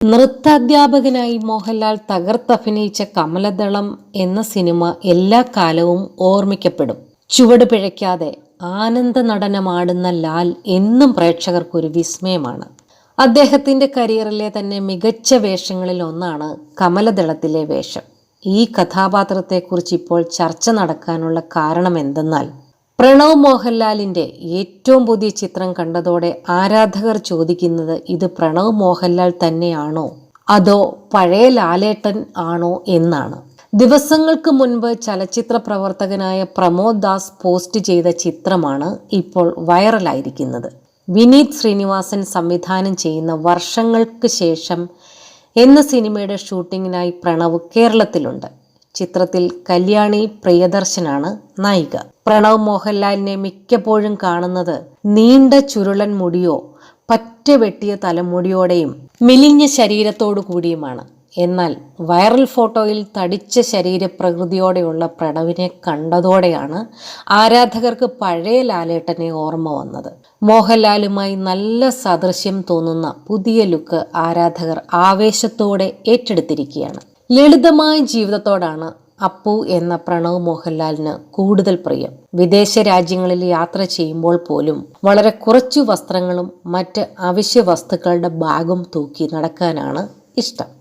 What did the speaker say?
നൃത്താധ്യാപകനായി മോഹൻലാൽ തകർത്തഭിനയിച്ച കമലദളം എന്ന സിനിമ എല്ലാ കാലവും ഓർമ്മിക്കപ്പെടും. ചുവട് പിഴയ്ക്കാതെ ആനന്ദ നടനമാടുന്ന ലാൽ എന്നും പ്രേക്ഷകർക്കൊരു വിസ്മയമാണ്. അദ്ദേഹത്തിന്റെ കരിയറിലെ തന്നെ മികച്ച വേഷങ്ങളിൽ ഒന്നാണ് കമലദളത്തിലെ വേഷം. ഈ കഥാപാത്രത്തെക്കുറിച്ച് ഇപ്പോൾ ചർച്ച നടക്കാനുള്ള കാരണം എന്തെന്നാൽ, പ്രണവ് മോഹൻലാലിന്റെ ഏറ്റവും പുതിയ ചിത്രം കണ്ടതോടെ ആരാധകർ ചോദിക്കുന്നത് ഇത് പ്രണവ് മോഹൻലാൽ തന്നെയാണോ അതോ പഴയ ലാലേട്ടൻ ആണോ എന്നാണ്. ദിവസങ്ങൾക്ക് മുൻപ് ചലച്ചിത്ര പ്രവർത്തകനായ പ്രമോദ് ദാസ് പോസ്റ്റ് ചെയ്ത ചിത്രമാണ് ഇപ്പോൾ വൈറലായിരിക്കുന്നത്. വിനീത് ശ്രീനിവാസൻ സംവിധാനം ചെയ്യുന്ന വർഷങ്ങൾക്ക് ശേഷം എന്ന സിനിമയുടെ ഷൂട്ടിങ്ങിനായി പ്രണവ് കേരളത്തിലുണ്ട്. ചിത്രത്തിൽ കല്യാണി പ്രിയദർശനാണ് നായിക. പ്രണവ് മോഹൻലാലിനെ മിക്കപ്പോഴും കാണുന്നത് നീണ്ട ചുരുളൻ മുടിയോ പറ്റ വെട്ടിയ തലമുടിയോടെയും മെലിഞ്ഞ ശരീരത്തോടു കൂടിയുമാണ്. എന്നാൽ വൈറൽ ഫോട്ടോയിൽ തടിച്ച ശരീരപ്രകൃതിയോടെയുള്ള പ്രണവിനെ കണ്ടതോടെയാണ് ആരാധകർക്ക് പഴയ ലാലേട്ടനെ ഓർമ്മ വന്നത്. മോഹൻലാലുമായി നല്ല സാദൃശ്യം തോന്നുന്ന പുതിയ ലുക്ക് ആരാധകർ ആവേശത്തോടെ ഏറ്റെടുത്തിരിക്കുകയാണ്. ലളിതമായ ജീവിതത്തോടാണ് അപ്പു എന്ന പ്രണവ് മോഹൻലാലിന് കൂടുതൽ പ്രിയം. വിദേശ രാജ്യങ്ങളിൽ യാത്ര ചെയ്യുമ്പോൾ പോലും വളരെ കുറച്ചു വസ്ത്രങ്ങളും മറ്റ് അവശ്യ വസ്തുക്കളുടെ ബാഗും തൂക്കി നടക്കാനാണ് ഇഷ്ടം.